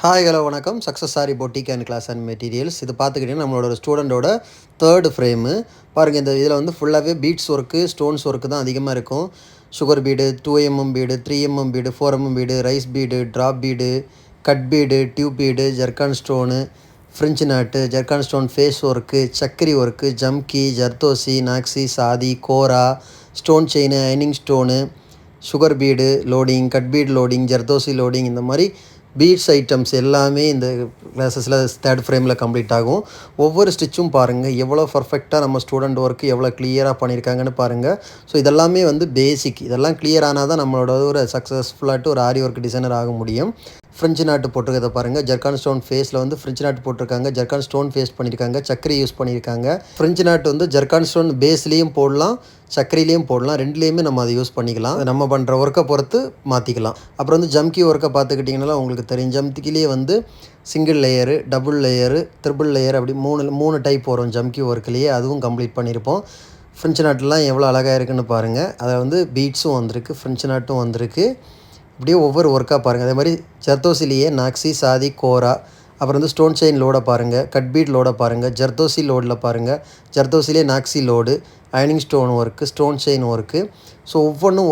Hi hello வணக்கம். Success sari boutique and class and materials. இது பார்த்துக்கிட்டிங்கன்னா நம்மளோட ஒரு ஸ்டூடெண்ட்டோட தேர்டு ஃப்ரேமு பாருங்கள். இந்த இதில் வந்து ஃபுல்லாகவே பீட்ஸ் ஒர்க்கு, ஸ்டோன்ஸ் ஒர்க்கு தான் அதிகமாக இருக்கும். Sugar bead, 2mm bead, 3mm bead, 4mm bead, rice bead, drop bead, cut bead, tube bead, zircon stone, French knot, zircon stone face work, சக்கரி ஒர்க்கு, ஜம்கி, ஜர்தோசி, நாக்ஸி, சாதி, கோரா, ஸ்டோன் செயின், ஐனிங் stone, sugar bead loading, cut bead loading, ஜர்தோசி loading, இந்த மாதிரி பீட்ஸ் ஐட்டம்ஸ் எல்லாமே இந்த கிளாஸஸில் தேர்ட் ஃப்ரேமில் கம்ப்ளீட் ஆகும். ஒவ்வொரு ஸ்டிச்சும் பாருங்கள் எவ்வளோ பர்ஃபெக்டாக நம்ம ஸ்டூடெண்ட் ஒர்க்கு எவ்வளோ கிளியராக பண்ணியிருக்காங்கன்னு பாருங்கள். ஸோ இதெல்லாமே வந்து பேசிக். இதெல்லாம் கிளியர் ஆனால் தான் நம்மளோட ஒரு சக்ஸஸ்ஃபுல்லாகிட்டு ஒரு ஆரி ஒர்க் டிசைனர் ஆக முடியும். ஃப்ரெஞ்சு நாட்டு போட்டிருக்கிறத பாருங்கள். ஜர்கான் ஸ்டோன் ஃபேஸில் வந்து ஃப்ரெஞ்சு நாட்டு போட்டிருக்காங்க. ஜர்கான் ஸ்டோன் ஃபேஸ் பண்ணியிருக்காங்க. சக்கரை யூஸ் பண்ணியிருக்காங்க. ஃப்ரெஞ்சு நாட்டு வந்து ஜர்கான் ஸ்டோன் பேஸ்லேயும் போடலாம், சக்கரையிலையும் போடலாம். ரெண்டுலேயுமே நம்ம அதை யூஸ் பண்ணிக்கலாம். நம்ம பண்ணுற ஒர்க்கை பொறுத்து மாற்றிக்கலாம். அப்புறம் வந்து ஜம்கி ஒர்க்கை பார்த்துக்கிட்டிங்கன்னா உங்களுக்கு தெரியும். ஜம்கிலேயே வந்து single layer, double layer, triple layer அப்படி மூணு டைப் வரும் ஜம்கி ஒர்க்லேயே. அதுவும் கம்ப்ளீட் பண்ணியிருப்போம். ஃப்ரெஞ்சு நாட்டுலாம் எவ்வளோ அழகாக இருக்குதுன்னு பாருங்கள். அதில் வந்து பீட்ஸும் வந்திருக்கு, ஃப்ரெஞ்சு நாட்டும் வந்திருக்கு. இப்படியே ஒவ்வொரு ஒர்க்காக பாருங்கள். அதே மாதிரி ஜர்தோசிலேயே நாக்ஸி, சாதி, கோரா, அப்புறம் வந்து ஸ்டோன் செயின் லோடை பாருங்கள், கட் பீட் லோடை பாருங்கள், ஜர்தோசி லோடில் பாருங்கள், ஜர்தோசிலே நாக்ஸி லோடு, அயனிங் stone work, stone chain work. So ஒவ்வொன்றும்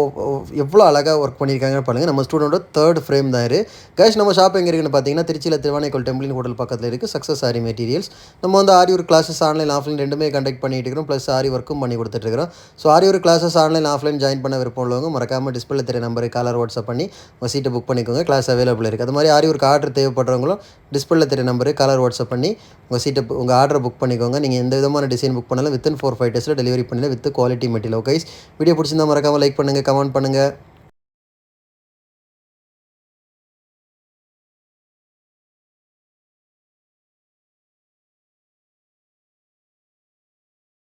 எவ்வளோ அழகாக ஒர்க் பண்ணியிருக்காங்கன்னு பாருங்கள். நம்ம ஸ்டூடெண்ட்டோட தேர்ட் ஃப்ரேம் தான் இது. கைஸ், நம்ம ஷாப் எங்கே இருக்குன்னு பார்த்தீங்கன்னா திருச்சியில் திருவானைக்கோல் டெம்பிளின் ஹோட்டல் பக்கத்தில் இருக்குது. Success sari materials. நம்ம வந்து ஆரி ஒர்க் கிளாஸஸ் ஆன்லைன் ஆஃப்லைன் ரெண்டுமே கண்டக்ட் பண்ணிட்டு இருக்கிறோம். ப்ளஸ் ஆரி ஒர்க்கும் பண்ணி கொடுத்துட்ருக்கிறோம். ஸோ ஆரி work classes online offline join பண்ண விருப்பம் உள்ளவங்க மறக்காமல் டிஸ்பிளே தெரிய நம்பருக்கு காலர் வாட்ஸ்அப் பண்ணி உங்கள் சீட்டை புக் பண்ணிக்கோங்க. கிளாஸ் அவைலபிள் இருக்குது. அது மாதிரி ஆரி ஒர்க் ஆர்டர் தேவைப்படுறவங்களும் டிஸ்பிளே தெரிய நம்பருக்கு காலர் வாட்ஸ்அப் பண்ணி உங்கள் ஆர்டரை புக் பண்ணிக்கோங்க. நீங்கள் எந்த விதமான டிசைன் புக் பண்ணாலும் வித்தின் 4-5 டேஸில் டெலிவரி பண்ணல with quality material. Guys, video பிடிச்சிருந்தா மறக்காமல் லைக் பண்ணுங்கள், கமெண்ட் பண்ணுங்கள்.